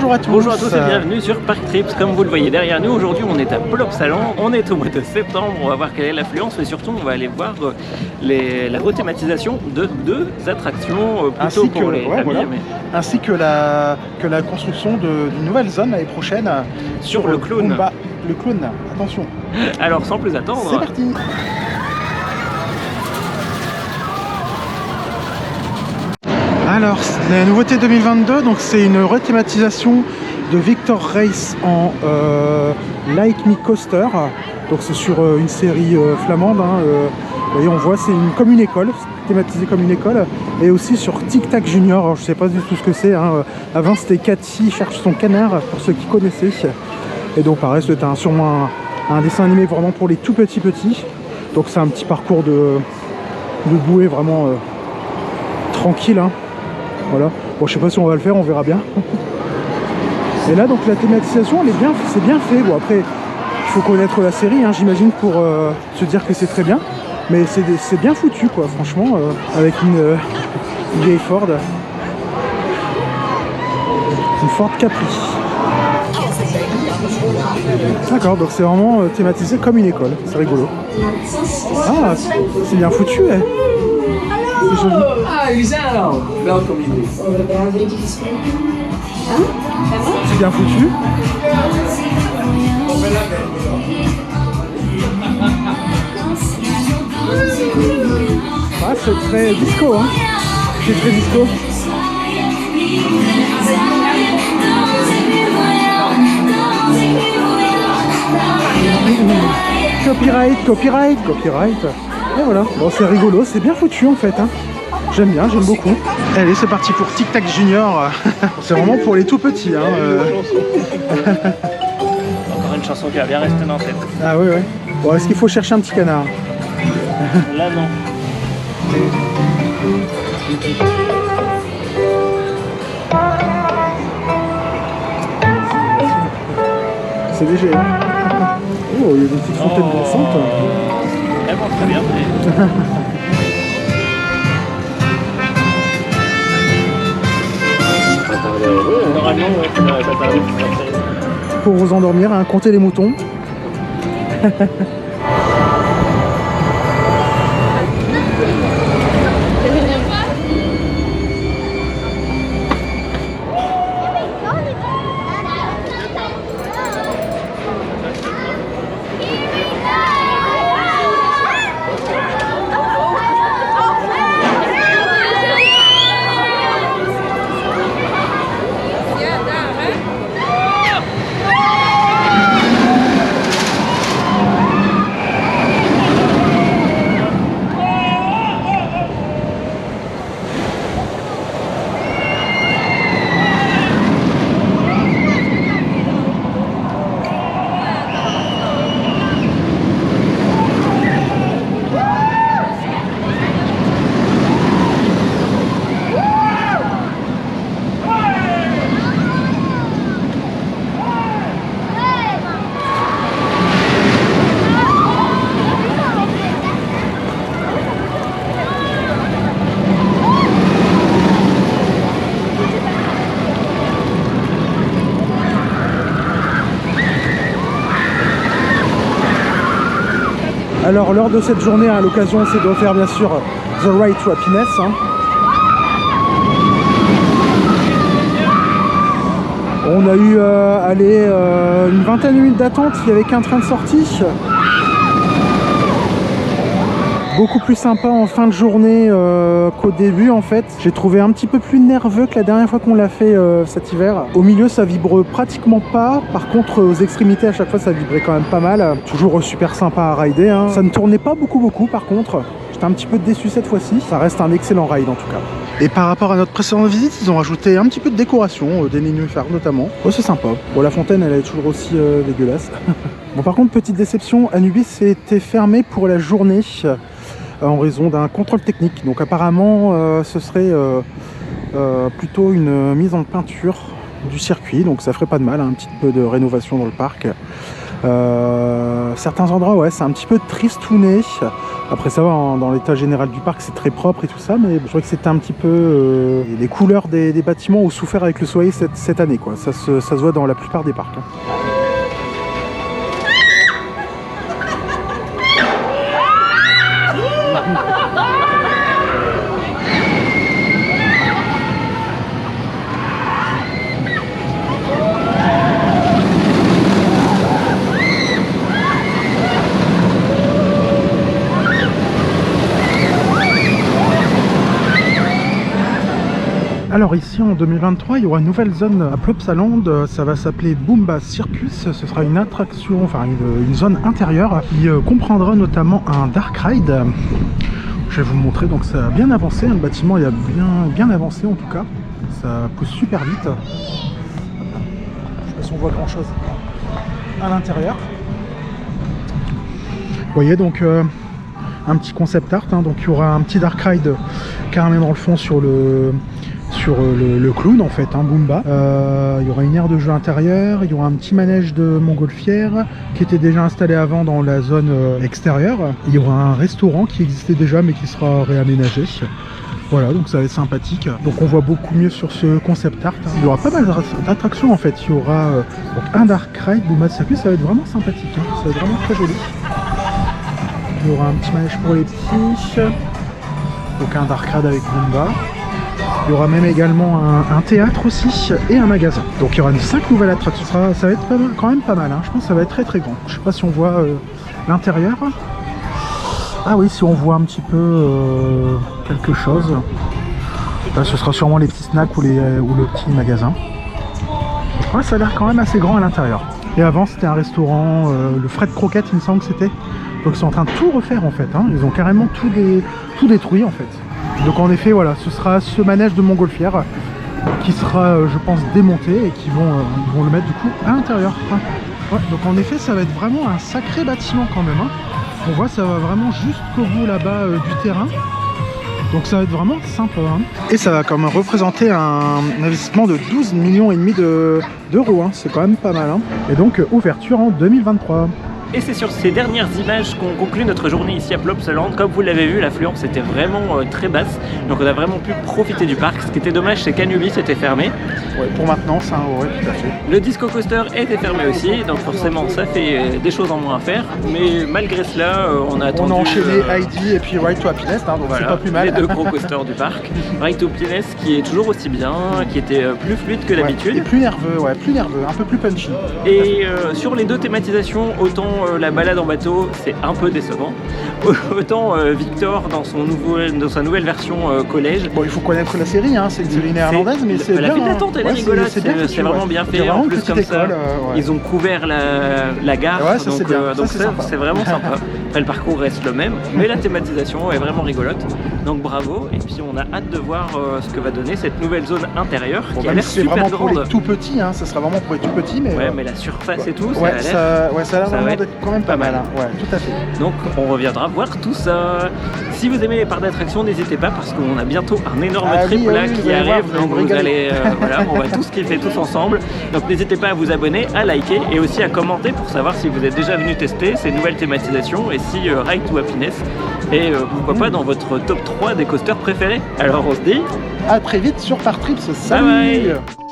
Bonjour à tous. Bonjour à tous et bienvenue sur Park Trips. Comme vous le voyez derrière nous, aujourd'hui on est à Plopsaland, on est au mois de septembre, on va voir quelle est l'affluence, mais surtout on va aller voir la rethématisation de deux attractions plutôt ainsi pour que, les ouais, amis, voilà. mais Ainsi que la construction d'une nouvelle zone l'année prochaine sur le clown. Goomba. Le clown, attention. Alors sans plus attendre, C'est parti. Alors, la nouveauté 2022, donc c'est une rethématisation de Victor Race en Like Me Coaster. Donc c'est sur une série flamande. Vous voyez, on voit, c'est comme une école, thématisé comme une école. Et aussi sur Tic Tac Junior. Alors, je sais pas du tout ce que c'est. Avant, c'était Cathy cherche son canard, pour ceux qui connaissaient. Et donc, pareil, c'était sûrement un dessin animé vraiment pour les tout petits. Donc, c'est un petit parcours de bouée vraiment tranquille. Voilà. Bon, je sais pas si on va le faire, on verra bien. Et là, donc la thématisation, c'est bien fait. Bon, après, il faut connaître la série, j'imagine, pour se dire que c'est très bien. Mais c'est bien foutu, quoi, franchement, avec une vieille Ford. Une Ford Capri. D'accord, donc c'est vraiment thématisé comme une école. C'est rigolo. Ah, c'est bien foutu, hein. C'est joli. C'est bien foutu. Ah, c'est très disco, hein. C'est très disco. Copyright. Et voilà. Bon, c'est rigolo, c'est bien foutu en fait, J'aime beaucoup. Allez, c'est parti pour Tic Tac Junior. C'est vraiment pour les tout petits. encore une chanson qui va bien rester dans la tête. Ah oui. Bon, est-ce qu'il faut chercher un petit canard? Là non. C'est léger. Oh, il y a des petites fontaines dansantes. Elle vont très bien. Normalement, ouais, ça devrait pas tarder. Pour vous endormir, compter les moutons. Alors lors de cette journée, l'occasion c'est de faire bien sûr The Ride to Happiness. On a eu une vingtaine de minutes d'attente, il n'y avait qu'un train de sortie. Beaucoup plus sympa en fin de journée qu'au début en fait. J'ai trouvé un petit peu plus nerveux que la dernière fois qu'on l'a fait cet hiver. Au milieu ça vibre pratiquement pas. Par contre aux extrémités à chaque fois ça vibrait quand même pas mal. Toujours super sympa à rider. Ça ne tournait pas beaucoup par contre. J'étais un petit peu déçu cette fois-ci. Ça reste un excellent ride en tout cas. Et par rapport à notre précédente visite, ils ont rajouté un petit peu de décoration, des nénuphars notamment. Oh, c'est sympa. Bon, la fontaine, elle est toujours aussi dégueulasse. Bon, par contre, petite déception, Anubis était fermé pour la journée en raison d'un contrôle technique. Donc apparemment, ce serait plutôt une mise en peinture du circuit. Donc ça ferait pas de mal, un petit peu de rénovation dans le parc. Certains endroits, ouais, c'est un petit peu tristouné. Après ça va, dans l'état général du parc, c'est très propre et tout ça, mais je crois que c'était un petit peu... les couleurs des bâtiments ont souffert avec le soleil cette année, quoi. Ça se voit dans la plupart des parcs. Alors ici en 2023, il y aura une nouvelle zone à Plopsaland, ça va s'appeler Boomba Circus, ce sera une attraction, enfin une zone intérieure qui comprendra notamment un dark ride. Je vais vous montrer, donc ça a bien avancé, le bâtiment il a bien avancé en tout cas, ça pousse super vite. Je sais pas si on voit grand chose à l'intérieur. Vous voyez donc un petit concept art, hein, donc il y aura un petit dark ride carrément dans le fond sur le clown en fait, hein, Boomba. Il y aura une aire de jeu intérieure, il y aura un petit manège de montgolfière qui était déjà installé avant dans la zone extérieure. Il y aura un restaurant qui existait déjà mais qui sera réaménagé. Voilà, donc ça va être sympathique. Donc on voit beaucoup mieux sur ce concept art. Il y aura pas mal d'attractions en fait. Il y aura donc un dark ride, Boomba Circus, ça va être vraiment sympathique, hein. Ça va être vraiment très joli. Il y aura un petit manège pour les petits. Donc un dark ride avec Boomba. Il y aura même également un théâtre aussi et un magasin. Donc il y aura 5 nouvelles attractions. Ça va être quand même pas mal, hein. Je pense que ça va être très très grand. Je sais pas si on voit l'intérieur. Ah oui, si on voit un petit peu quelque chose. Là, ce sera sûrement les petits snacks ou le petit magasin. Ouais, ça a l'air quand même assez grand à l'intérieur. Et avant c'était un restaurant, le Fred Croquette il me semble que c'était. Donc ils sont en train de tout refaire en fait, hein. Ils ont carrément tout détruit en fait. Donc en effet voilà, ce sera ce manège de montgolfière qui sera je pense démonté et qui vont le mettre du coup à l'intérieur. Ouais, donc en effet ça va être vraiment un sacré bâtiment quand même, hein. On voit ça va vraiment jusqu'au bout là-bas du terrain. Donc ça va être vraiment sympa, hein. Et ça va quand même représenter un investissement de 12,5 millions d'euros, hein. C'est quand même pas mal, hein. Et donc ouverture en 2023. Et c'est sur ces dernières images qu'on conclut notre journée ici à Plopsaland. Comme vous l'avez vu, l'affluence était vraiment très basse. Donc on a vraiment pu profiter du parc. Ce qui était dommage, c'est qu'Anubis était fermé. Ouais, pour maintenant, ça, ouais, tout à fait. Le Disco Coaster était fermé aussi. Donc forcément, ça fait des choses en moins à faire. Mais malgré cela, on a attendu... On a enchaîné Heidi et puis Ride to Happiness, hein, donc voilà, c'est pas plus mal. Les deux gros coasters du parc. Ride to Happiness qui est toujours aussi bien, qui était plus fluide que d'habitude. Ouais, et plus nerveux, ouais, plus nerveux, un peu plus punchy. Et sur les deux thématisations, autant la balade en bateau, c'est un peu décevant. Autant Victor dans sa nouvelle version collège. Bon, il faut connaître la série, hein. C'est une série néerlandaise, mais c'est bien. La file d'attente, elle est rigolote, c'est vraiment bien fait. En plus, comme ça, ils ont couvert la gare, ouais, ça, donc c'est vraiment sympa. Après, le parcours reste le même, mais la thématisation est vraiment rigolote. Donc bravo, et puis on a hâte de voir ce que va donner cette nouvelle zone intérieure qui a l'air super grande. C'est vraiment pour les tout petits, hein. Ça sera vraiment pour les tout petits, mais... Ouais, mais la surface et tout, ça a l'air vraiment d'être quand même pas mal, hein. Ouais, tout à fait. Donc on reviendra voir tout ça. Si vous aimez les parcs d'attractions, n'hésitez pas parce qu'on a bientôt un énorme trip qui arrive. Donc vous allez, voilà, on va tous kiffer tous ensemble. Donc n'hésitez pas à vous abonner, à liker et aussi à commenter pour savoir si vous êtes déjà venu tester ces nouvelles thématisations et si Ride to Happiness est pourquoi pas dans votre top 3 des coasters préférés. Alors on se dit à très vite sur Park Trips. Salut. Bye bye.